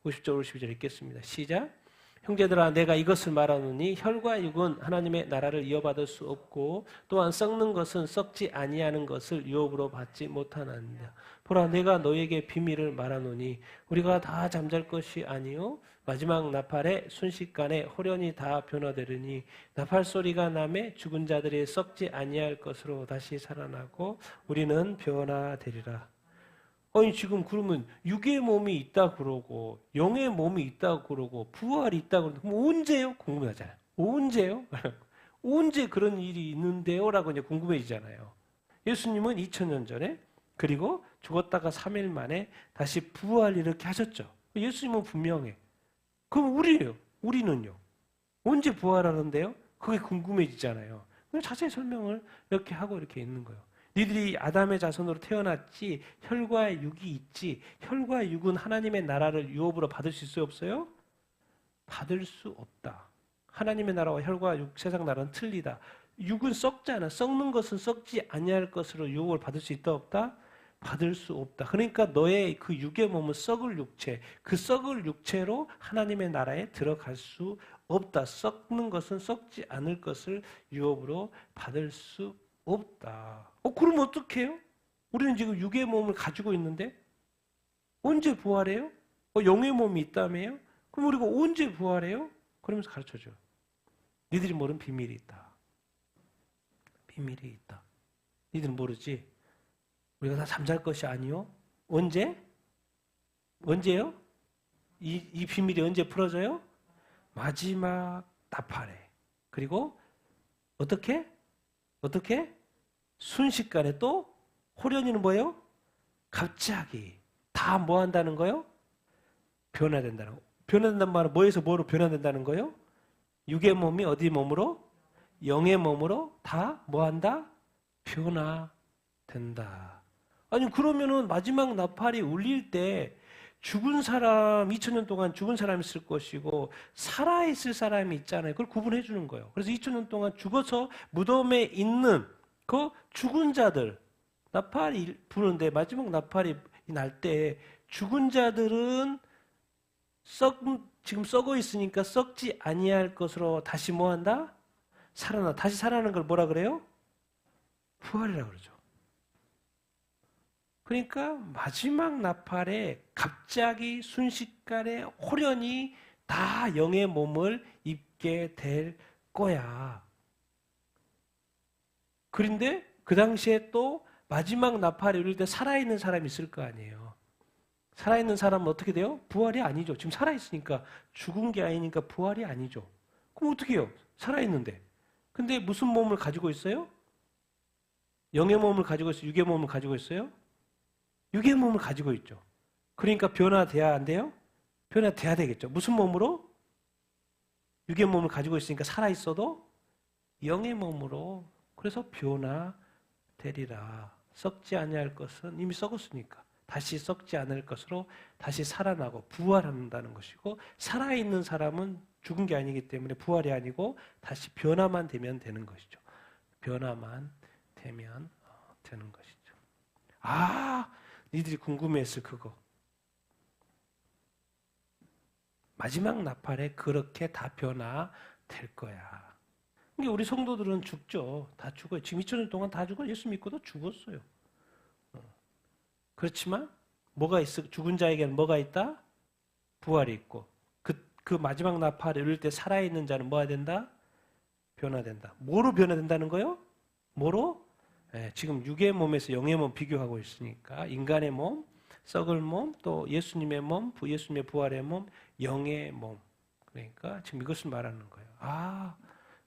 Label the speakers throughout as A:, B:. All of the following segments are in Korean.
A: 50절 52절 읽겠습니다. 시작. 형제들아 내가 이것을 말하노니 혈과 육은 하나님의 나라를 이어받을 수 없고 또한 썩는 것은 썩지 아니하는 것을 유업으로 받지 못하나이다. 보라 내가 너에게 비밀을 말하노니 우리가 다 잠잘 것이 아니요 마지막 나팔에 순식간에 호련히 다 변화되리니 나팔 소리가 나매 죽은 자들이 썩지 아니할 것으로 다시 살아나고 우리는 변화되리라. 아니 지금 그러면 육의 몸이 있다 그러고 영의 몸이 있다 그러고 부활이 있다 그러고 그럼 언제요? 궁금하잖아요. 언제요? 언제 그런 일이 있는데요? 라고 이제 궁금해지잖아요. 예수님은 2000년 전에 그리고 죽었다가 3일 만에 다시 부활 이렇게 하셨죠. 예수님은 분명해. 그럼 우리요? 우리는요? 언제 부활하는데요? 그게 궁금해지잖아요. 자세히 설명을 이렇게 하고 이렇게 있는 거예요. 니들이 아담의 자손으로 태어났지 혈과 육이 있지 혈과 육은 하나님의 나라를 유업으로 받을 수 있어요? 없어요? 받을 수 없다. 하나님의 나라와 혈과 육 세상 나라는 틀리다. 육은 썩잖아. 썩는 것은 썩지 아니할 것으로 유업을 받을 수 있다 없다? 받을 수 없다. 그러니까 너의 그 육의 몸은 썩을 육체, 그 썩을 육체로 하나님의 나라에 들어갈 수 없다. 썩는 것은 썩지 않을 것을 유업으로 받을 수 없다. 그럼 어떻게 해요? 우리는 지금 육의 몸을 가지고 있는데 언제 부활해요? 영의 몸이 있다며요? 그럼 우리가 언제 부활해요? 그러면서 가르쳐줘. 니들이 모르는 비밀이 있다. 비밀이 있다. 니들은 모르지? 우리가 다 잠잘 것이 아니요. 언제? 언제요? 이 비밀이 언제 풀어져요? 마지막 나팔에. 그리고 어떻게? 순식간에 또 호련히는 뭐예요? 갑자기 다 뭐 한다는 거예요? 변화된다는 거. 변화된다는 말은 뭐에서 뭐로 변화된다는 거예요? 육의 몸이 어디 몸으로? 영의 몸으로 다 뭐 한다? 변화된다. 아니 그러면은 마지막 나팔이 울릴 때 죽은 사람 2000년 동안 죽은 사람이 있을 것이고 살아있을 사람이 있잖아요. 그걸 구분해 주는 거예요. 그래서 2000년 동안 죽어서 무덤에 있는 그 죽은 자들 나팔이 부는데 마지막 나팔이 날 때 죽은 자들은 지금 썩어 있으니까 썩지 아니할 것으로 다시 뭐 한다? 살아나. 다시 살아나는 걸 뭐라 그래요? 부활이라고 그러죠. 그러니까 마지막 나팔에 갑자기 순식간에 호련히 다 영의 몸을 입게 될 거야. 그런데 그 당시에 또 마지막 나팔이 울릴 때 살아있는 사람이 있을 거 아니에요. 살아있는 사람은 어떻게 돼요? 부활이 아니죠. 지금 살아있으니까 죽은 게 아니니까 부활이 아니죠. 그럼 어떻게 해요? 살아있는데. 근데 무슨 몸을 가지고 있어요? 영의 몸을 가지고 있어요? 육의 몸을 가지고 있어요? 육의 몸을 가지고 있죠. 그러니까 변화돼야 안 돼요? 변화돼야 되겠죠. 무슨 몸으로? 육의 몸을 가지고 있으니까 살아있어도 영의 몸으로. 그래서 변화되리라. 썩지 아니할 것은 이미 썩었으니까 다시 썩지 않을 것으로 다시 살아나고 부활한다는 것이고 살아있는 사람은 죽은 게 아니기 때문에 부활이 아니고 다시 변화만 되면 되는 것이죠. 변화만 되면 되는 것이죠. 니들이 궁금해했을 그거. 마지막 나팔에 그렇게 다 변화될 거야. 그러니까 우리 성도들은 죽죠. 다 죽어요. 지금 2000년 동안 다 죽어. 예수 믿고도 죽었어요. 그렇지만 뭐가 있어? 죽은 자에게는 뭐가 있다? 부활이 있고 그 마지막 나팔을 울릴 때 살아있는 자는 뭐가 된다? 변화된다. 뭐로 변화된다는 거요? 뭐로? 지금 육의 몸에서 영의 몸 비교하고 있으니까 인간의 몸, 썩을 몸, 또 예수님의 몸, 예수님의 부활의 몸, 영의 몸. 그러니까 지금 이것을 말하는 거예요.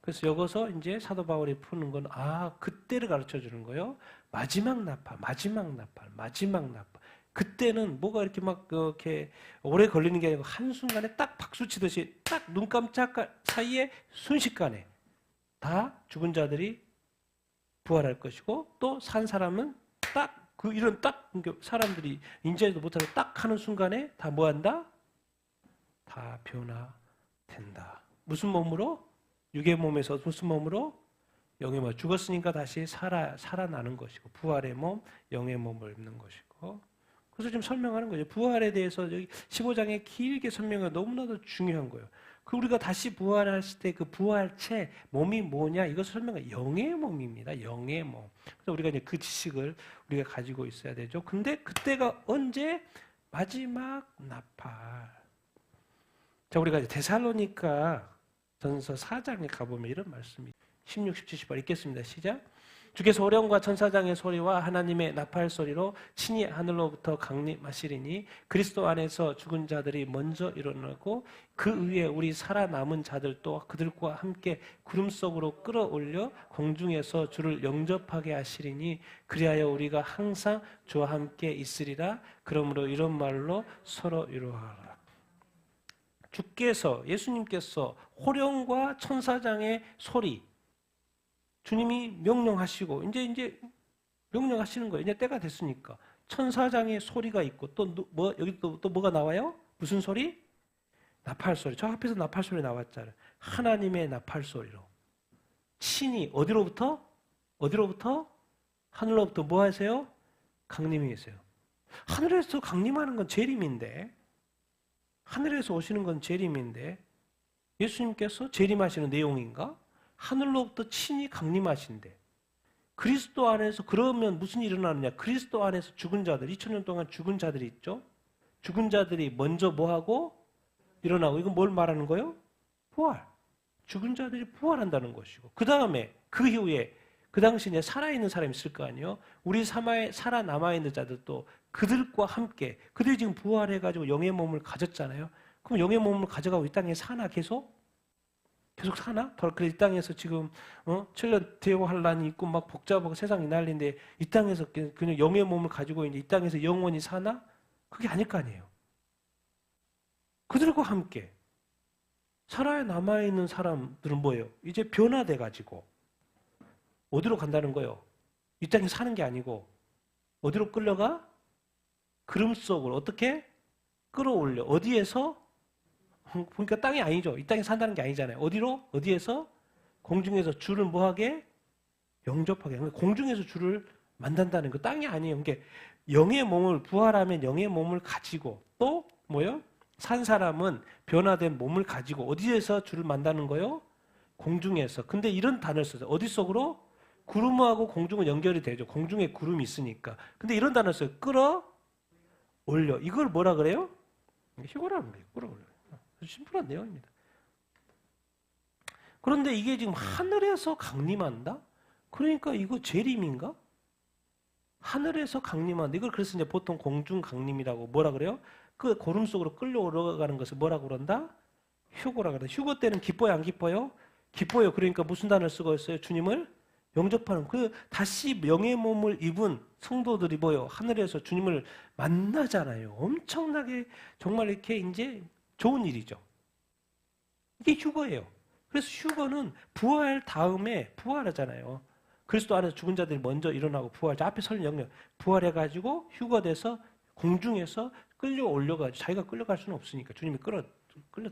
A: 그래서 여기서 이제 사도 바울이 푸는 건 그때를 가르쳐 주는 거예요. 마지막 나팔. 그때는 뭐가 이렇게 막 이렇게 오래 걸리는 게 아니고 한순간에 딱 박수 치듯이 딱 눈 깜짝 사이에 순식간에 다 죽은 자들이 부활할 것이고 또 산 사람은 딱 이런 사람들이 인지하지도 못하고 딱 하는 순간에 다 뭐 한다? 다 변화된다. 무슨 몸으로? 육의 몸에서 무슨 몸으로? 영의 몸. 죽었으니까 다시 살아나는 것이고 부활의 몸, 영의 몸을 입는 것이고 그래서 좀 설명하는 거죠. 부활에 대해서 여기 15장에 길게 설명이 너무나도 중요한 거예요. 그 우리가 다시 부활했을 때 그 부활체 몸이 뭐냐 이것을 설명해. 영의 몸입니다. 영의 몸. 그래서 우리가 이제 그 지식을 우리가 가지고 있어야 되죠. 근데 그때가 언제? 마지막 나팔. 자, 우리가 이제 데살로니가 전서 4장에 가보면 이런 말씀이 16, 17, 18 읽겠습니다. 시작. 주께서 오령과 천사장의 소리와 하나님의 나팔 소리로 친히 하늘로부터 강림하시리니 그리스도 안에서 죽은 자들이 먼저 일어나고 그 위에 우리 살아남은 자들도 그들과 함께 구름 속으로 끌어올려 공중에서 주를 영접하게 하시리니 그리하여 우리가 항상 주와 함께 있으리라. 그러므로 이런 말로 서로 위로하라. 주께서 예수님께서 호령과 천사장의 소리 주님이 명령하시고 이제 명령하시는 거예요. 이제 때가 됐으니까 천사장의 소리가 있고 또 뭐 여기 또 뭐가 나와요? 무슨 소리? 나팔 소리. 저 앞에서 나팔 소리 나왔잖아요. 하나님의 나팔 소리로 친히 어디로부터? 하늘로부터 뭐 하세요? 강림이 계세요. 하늘에서 강림하는 건 재림인데 하늘에서 오시는 건 재림인데 예수님께서 재림하시는 내용인가? 하늘로부터 친히 강림하신대. 그리스도 안에서 그러면 무슨 일이 일어나느냐? 그리스도 안에서 죽은 자들, 2000년 동안 죽은 자들이 있죠? 죽은 자들이 먼저 뭐하고? 일어나고. 이건 뭘 말하는 거예요? 부활. 죽은 자들이 부활한다는 것이고. 그 다음에 그 이후에 그 당시에 살아있는 사람이 있을 거 아니에요? 우리 살아남아있는 자들도 그들과 함께 그들이 지금 부활해가지고 영의 몸을 가졌잖아요. 그럼 영의 몸을 가져가고 이 땅에 사나 계속 사나? 그래 이 땅에서 지금 7년 대환란이 있고 막 복잡하고 세상이 난리인데 이 땅에서 그냥 영의 몸을 가지고 이제 이 땅에서 영원히 사나? 그게 아닐 거 아니에요. 그들과 함께 살아남아있는 사람들은 뭐예요? 이제 변화돼가지고 어디로 간다는 거예요? 이 땅에 사는 게 아니고 어디로 끌려가? 구름 속으로 어떻게? 끌어올려. 어디에서? 보니까 땅이 아니죠. 이 땅에 산다는 게 아니잖아요. 어디로? 어디에서? 공중에서 주를 뭐하게? 영접하게. 공중에서 주를 만난다는 거 땅이 아니에요. 그러니까 영의 몸을 부활하면 영의 몸을 가지고 또 뭐요? 산 사람은 변화된 몸을 가지고 어디에서 주를 만나는 거요? 공중에서. 근데 이런 단어를 써요. 어디 속으로? 구름하고 공중은 연결이 되죠. 공중에 구름이 있으니까. 근데 이런 단어를 써요. 끌어올려. 이걸 뭐라 그래요? 희고라는 거예요. 끌어올려. 심플한 내용입니다. 그런데 이게 지금 하늘에서 강림한다? 그러니까 이거 재림인가? 하늘에서 강림한다. 이걸 그래서 이제 보통 공중 강림이라고 뭐라 그래요? 그 구름 속으로 끌려 올라가는 것을 뭐라고 그런다? 휴고라 그런다. 휴고 때는 기뻐요, 안 기뻐요? 기뻐요. 그러니까 무슨 단어를 쓰고 있어요? 주님을 영접하는 그 다시 영의 몸을 입은 성도들이 뭐요? 하늘에서 주님을 만나잖아요. 엄청나게 정말 이렇게 이제 좋은 일이죠. 이게 휴거예요. 그래서 휴거는 부활 다음에 부활하잖아요. 그리스도 안에서 죽은 자들이 먼저 일어나고 부활. 앞에 설명 영역 부활해가지고 휴거돼서 공중에서 끌려 올려가지고 자기가 끌려갈 수는 없으니까 주님이 끌어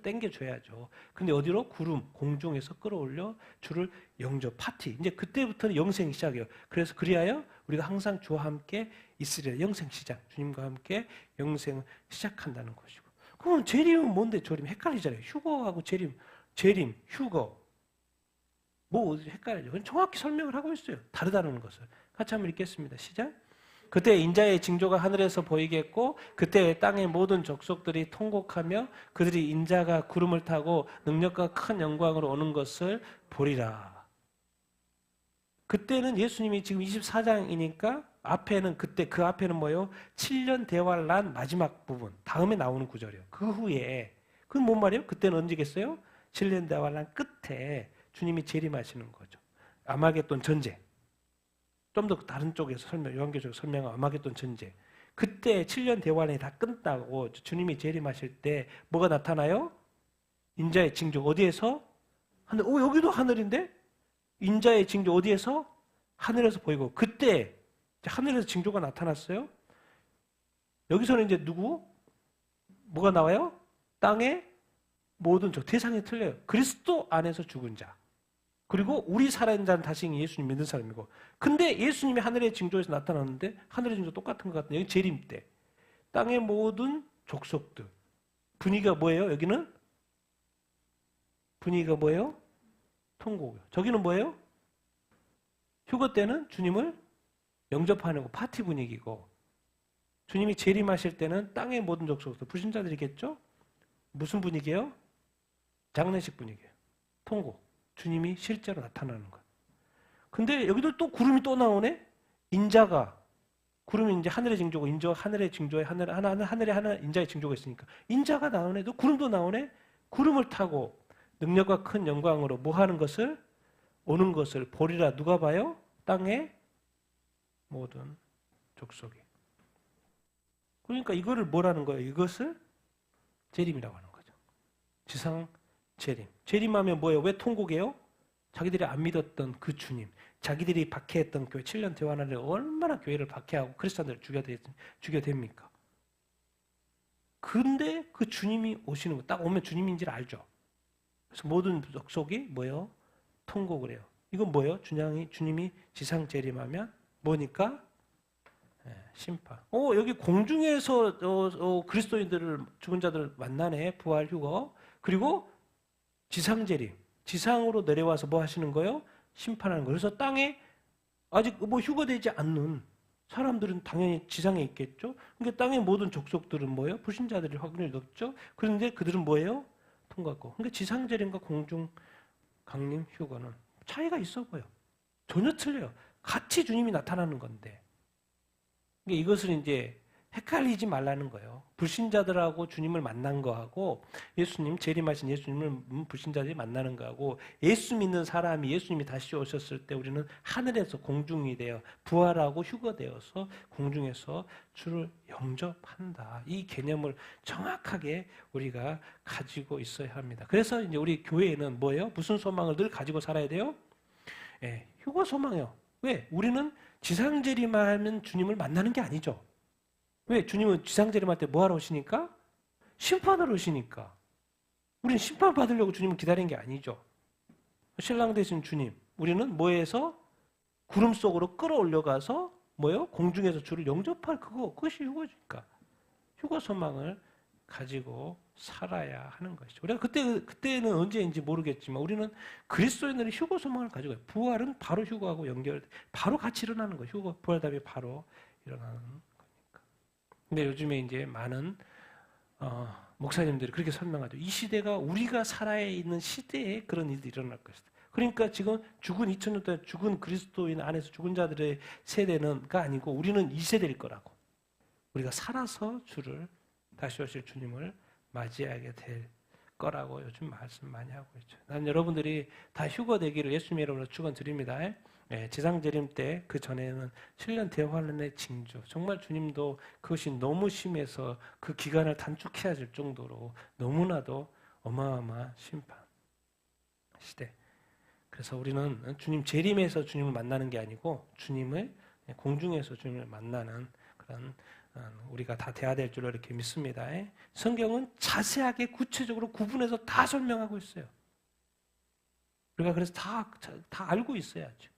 A: 당겨줘야죠. 근데 어디로? 구름, 공중에서 끌어올려 주를 영접, 파티. 이제 그때부터는 영생이 시작이에요. 그래서 그리하여 우리가 항상 주와 함께 있으리라. 영생 시작. 주님과 함께 영생을 시작한다는 것이고. 그럼 재림은 뭔데? 재림 헷갈리잖아요. 휴거하고 재림, 휴거. 뭐 헷갈리죠. 그건 정확히 설명을 하고 있어요. 다르다는 것을. 같이 한번 읽겠습니다. 시작. 그때 인자의 징조가 하늘에서 보이겠고 그때 땅의 모든 족속들이 통곡하며 그들이 인자가 구름을 타고 능력과 큰 영광으로 오는 것을 보리라. 그때는 예수님이 지금 24장이니까 앞에는 그때 그 앞에는 뭐예요? 7년 대환란 마지막 부분 다음에 나오는 구절이에요. 그 후에 그건 뭔 말이에요? 그때는 언제겠어요? 7년 대환란 끝에 주님이 재림하시는 거죠. 아마겟돈 전쟁. 좀 더 다른 쪽에서 요한계시록 설명한 아마겟돈 전쟁. 그때 7년 대환이 다 끝나고 주님이 재림하실 때 뭐가 나타나요? 인자의 징조 어디에서? 하늘. 여기도 하늘인데? 인자의 징조 어디에서? 하늘에서 보이고 그때 하늘에서 징조가 나타났어요. 여기서는 이제 누구? 뭐가 나와요? 땅의 모든 대상이 틀려요. 그리스도 안에서 죽은 자. 그리고 우리 살아있는 자는 다시 예수님 믿는 사람이고. 근데 예수님이 하늘의 징조에서 나타났는데 하늘의 징조 똑같은 것 같은데 여기 재림 때. 땅의 모든 족속들. 분위기가 뭐예요? 여기는 분위기가 뭐예요? 통곡이요. 저기는 뭐예요? 휴거 때는 주님을 영접하는 거, 파티 분위기고, 주님이 재림하실 때는 땅의 모든 족속들, 불신자들이겠죠? 무슨 분위기예요? 장례식 분위기예요. 통곡. 주님이 실제로 나타나는 것. 근데 여기도 또 구름이 또 나오네? 인자가. 구름이 이제 하늘의 징조고, 하늘의 징조에 하늘의 인자의 징조가 있으니까. 인자가 나오네? 또 구름도 나오네? 구름을 타고 능력과 큰 영광으로 뭐 하는 것을? 오는 것을 보리라. 누가 봐요? 땅의 모든 족속이. 그러니까 이거를 뭐라는 거예요? 이것을 재림이라고 하는 거죠. 지상 재림. 재림하면 뭐예요? 왜 통곡해요? 자기들이 안 믿었던 그 주님, 자기들이 박해했던 교회, 7년 대환란에 얼마나 교회를 박해하고 크리스천들을 죽여댑니까? 근데 그 주님이 오시는 거, 딱 오면 주님인지를 알죠. 그래서 모든 족속이 뭐예요? 통곡을 해요. 이건 뭐예요? 주님이 지상 재림하면 뭐니까? 심판. 여기 공중에서 그리스도인들을, 죽은 자들을 만나네. 부활 휴거. 그리고 지상 재림. 지상으로 내려와서 뭐 하시는 거예요? 심판하는 거예요. 그래서 땅에 아직 뭐 휴거되지 않는 사람들은 당연히 지상에 있겠죠. 그러니까 땅의 모든 족속들은 뭐예요? 불신자들이 확률이 높죠. 그런데 그들은 뭐예요? 통과하고. 그러니까 지상 재림과 공중 강림 휴거는 차이가 있어 보여. 전혀 틀려요. 같이 주님이 나타나는 건데. 그러니까 이것을 이제 헷갈리지 말라는 거예요. 불신자들하고 주님을 만난 거하고 예수님, 재림하신 예수님을 불신자들이 만나는 거하고 예수 믿는 사람이 예수님이 다시 오셨을 때 우리는 하늘에서 공중이 되어 부활하고 휴거되어서 공중에서 주를 영접한다. 이 개념을 정확하게 우리가 가지고 있어야 합니다. 그래서 이제 우리 교회에는 뭐예요? 무슨 소망을 늘 가지고 살아야 돼요? 휴거 소망이요. 왜? 우리는 지상 재림하면 주님을 만나는 게 아니죠. 왜? 주님은 지상 재림할 때 뭐 하러 오시니까? 심판하러 오시니까. 우리는 심판 받으려고 주님을 기다린 게 아니죠. 신랑 되신 주님, 우리는 뭐에서? 구름 속으로 끌어올려가서 뭐예요? 공중에서 주를 영접할 그것이 휴거니까. 휴거 소망을 가지고 살아야 하는 것이죠. 우리가 그때는 언제인지 모르겠지만 우리는 그리스도인들의 휴거 소망을 가지고 있어요. 부활은 바로 휴거하고 바로 같이 일어나는 거예요. 휴거, 부활 다음에 바로 일어나는 거니까. 근데 요즘에 이제 많은 목사님들이 그렇게 설명하죠. 이 시대가 우리가 살아있는 시대에 그런 일들이 일어날 것이다. 그러니까 지금 죽은 2000년 동안 죽은 그리스도인 안에서 죽은 자들의 세대는가 아니고 우리는 이 세대일 거라고. 우리가 살아서 주를 다시 오실 주님을 맞이하게 될 거라고 요즘 말씀 많이 하고 있죠. 난 여러분들이 다 휴거되기를 예수님의 이름으로 축원드립니다. 지상 재림 때 그 전에는 7년 대환란의 징조. 정말 주님도 그것이 너무 심해서 그 기간을 단축해야 될 정도로 너무나도 어마어마한 심판 시대. 그래서 우리는 주님 재림에서 주님을 만나는 게 아니고 주님을 공중에서 주님을 만나는 그런 우리가 다 돼야 될 줄로 이렇게 믿습니다. 성경은 자세하게 구체적으로 구분해서 다 설명하고 있어요. 우리가 그래서 다 알고 있어야죠.